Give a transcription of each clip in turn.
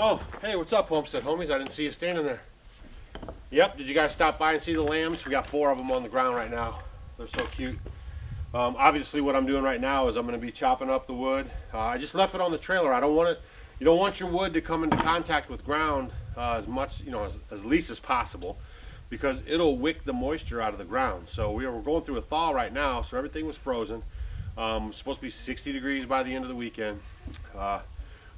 Oh, hey, what's up, Homestead homies? I didn't see you standing there. Yep, did you guys stop by and see the lambs? We got 4 of them on the ground right now. They're so cute. Obviously, what I'm doing right now is I'm going to be chopping up the wood. I just left it on the trailer. I don't want it. You don't want your wood to come into contact with ground as much, as least as possible, because it'll wick the moisture out of the ground. So we're going through a thaw right now, so everything was frozen. It's supposed to be 60 degrees by the end of the weekend.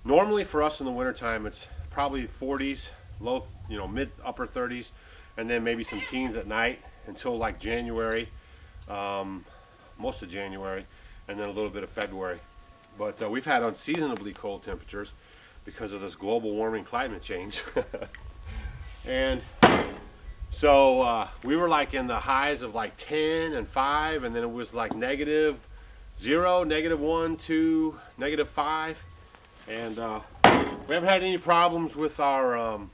Normally for us in the wintertime, it's probably 40s, low, mid upper 30s, and then maybe some teens at night until like January, most of January, and then a little bit of February. But we've had unseasonably cold temperatures because of this global warming climate change. And so we were like in the highs of like 10 and 5, and then it was like -0, -1, 2, -5, and we haven't had any problems with our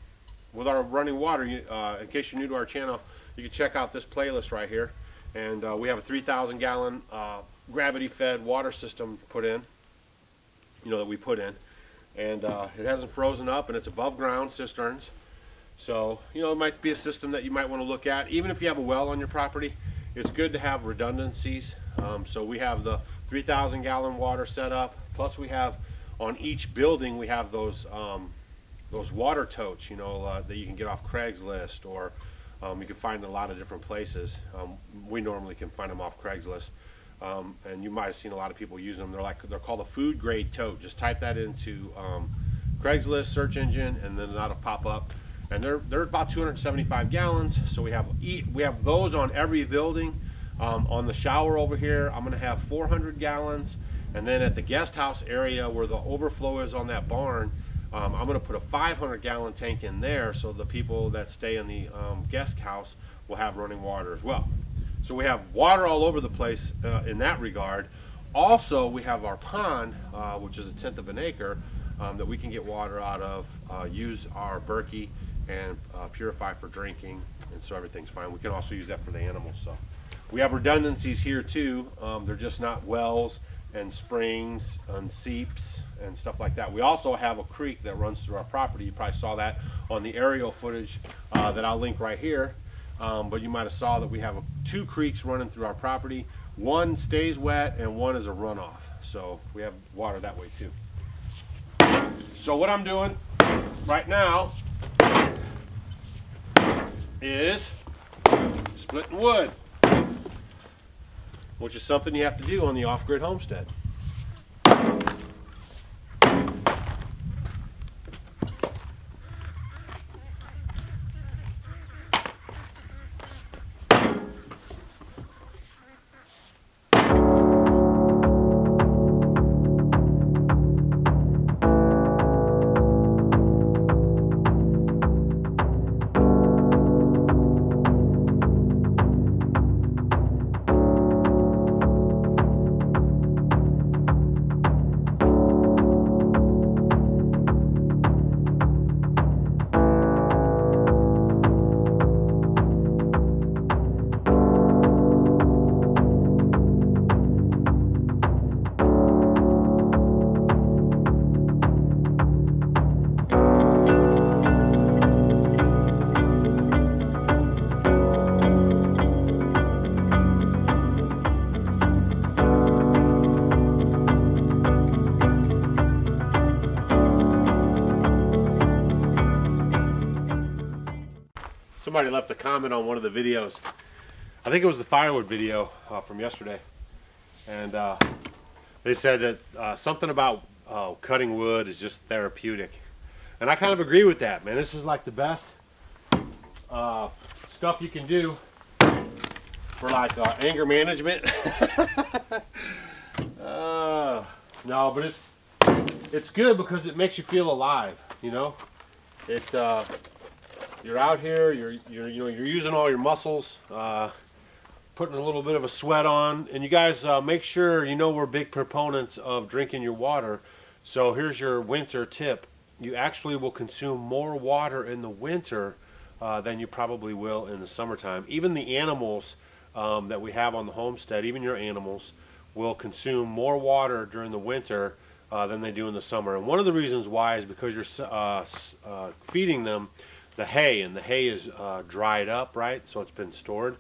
running water. In case you're new to our channel, you can check out this playlist right here, and we have a 3,000 gallon gravity-fed water system put in, that we put in, and it hasn't frozen up, and it's above ground cisterns. So it might be a system that you might want to look at. Even if you have a well on your property, it's good to have redundancies. So we have the 3,000 gallon water set up, plus we have on each building we have those water totes, that you can get off Craigslist, or you can find in a lot of different places. We normally can find them off Craigslist, and you might have seen a lot of people using them. They're called a food grade tote. Just type that into Craigslist search engine, and then that'll pop up. And they're about 275 gallons. So we have those on every building. On the shower over here, I'm going to have 400 gallons, and then at the guest house area where the overflow is on that barn, I'm going to put a 500 gallon tank in there, so the people that stay in the guest house will have running water as well. So we have water all over the place in that regard. Also, we have our pond, which is 1/10 of an acre, that we can get water out of, use our Berkey, and purify for drinking, and so everything's fine. We can also use that for the animals. So we have redundancies here too. They're just not wells and springs and seeps and stuff like that. We also have a creek that runs through our property. You probably saw that on the aerial footage that I'll link right here. But you might have saw that we have 2 creeks running through our property. One stays wet and one is a runoff. So we have water that way too. So what I'm doing right now is splitting wood, which is something you have to do on the off-grid homestead. Somebody left a comment on one of the videos. I think it was the Firewood video from yesterday, and they said that something about cutting wood is just therapeutic, and I kind of agree with that, man. This is like the best stuff you can do for like anger management. No, but it's good because it makes you feel alive. You're out here, you're using all your muscles, putting a little bit of a sweat on, and you guys make sure we're big proponents of drinking your water. So here's your winter tip: you actually will consume more water in the winter than you probably will in the summertime. Even the animals that we have on the homestead, even your animals, will consume more water during the winter than they do in the summer. And one of the reasons why is because you're feeding them the hay, and the hay is dried up, right? So it's been stored.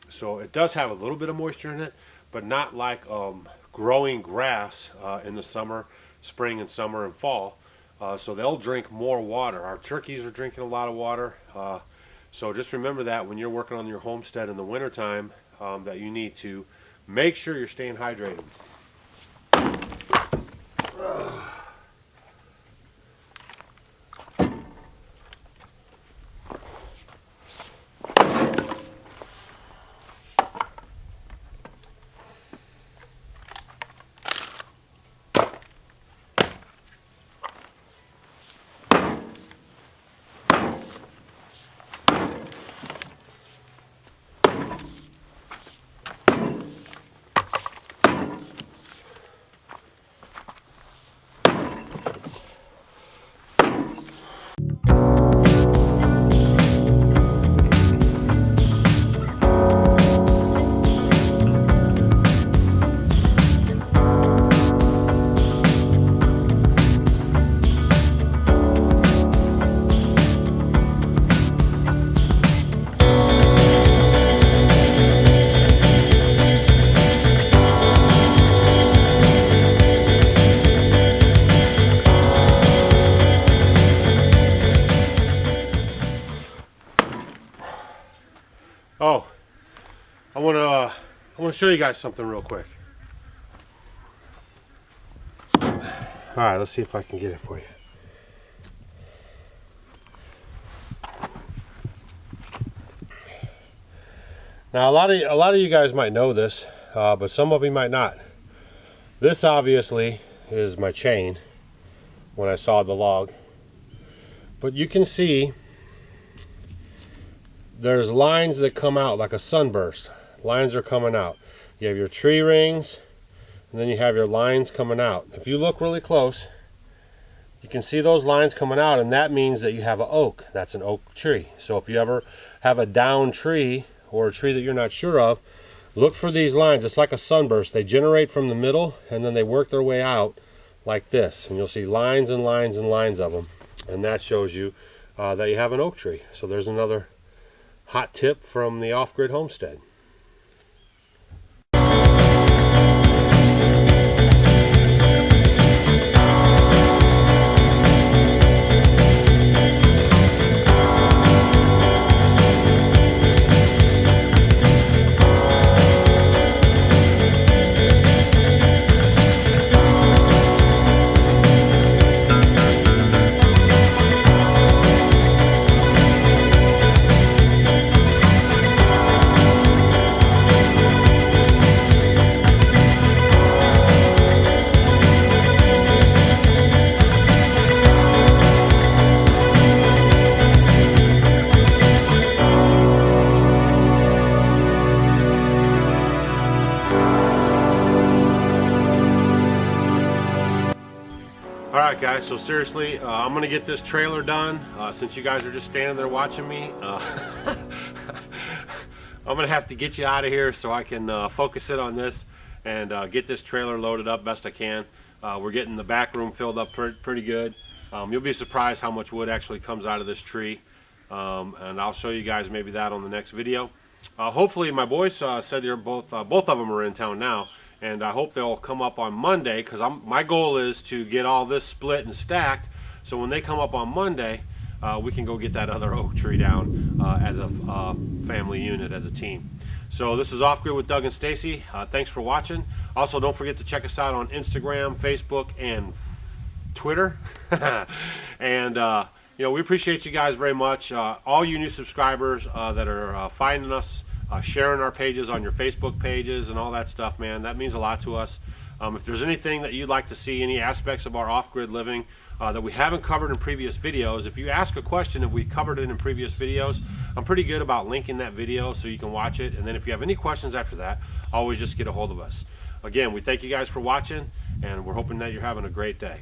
So it does have a little bit of moisture in it, but not like growing grass in the summer, spring and summer and fall. So they'll drink more water. Our turkeys are drinking a lot of water. So just remember that when you're working on your homestead in the wintertime, that you need to make sure you're staying hydrated. Oh, I want to show you guys something real quick. All right, let's see if I can get it for you. Now, a lot of you guys might know this, but some of you might not. This obviously is my chain when I sawed the log, but you can see there's lines that come out like a sunburst. Lines are coming out. You have your tree rings, and then you have your lines coming out. If you look really close, you can see those lines coming out, and that means that you have an oak. That's an oak tree. So if you ever have a down tree or a tree that you're not sure of, look for these lines. It's like a sunburst. They generate from the middle, and then they work their way out like this. And you'll see lines and lines and lines of them. And that shows you that you have an oak tree. So there's another hot tip from the off-grid homestead. Alright guys, so seriously, I'm going to get this trailer done. Since you guys are just standing there watching me, I'm going to have to get you out of here so I can focus it on this and get this trailer loaded up best I can. We're getting the back room filled up pretty good. You'll be surprised how much wood actually comes out of this tree, and I'll show you guys maybe that on the next video. Hopefully my boys said they're both of them are in town now, and I hope they'll come up on Monday, because my goal is to get all this split and stacked, so when they come up on Monday, we can go get that other oak tree down as a family unit, as a team. So this is Off Grid with Doug and Stacy. Thanks for watching. Also, don't forget to check us out on Instagram, Facebook, and Twitter. And you know, we appreciate you guys very much. All you new subscribers that are finding us, sharing our pages on your Facebook pages and all that stuff, man, that means a lot to us. If there's anything that you'd like to see, any aspects of our off-grid living that we haven't covered in previous videos, if you ask a question if we covered it in previous videos, I'm pretty good about linking that video so you can watch it. And then if you have any questions after that, always just get a hold of us. Again, we thank you guys for watching, and we're hoping that you're having a great day.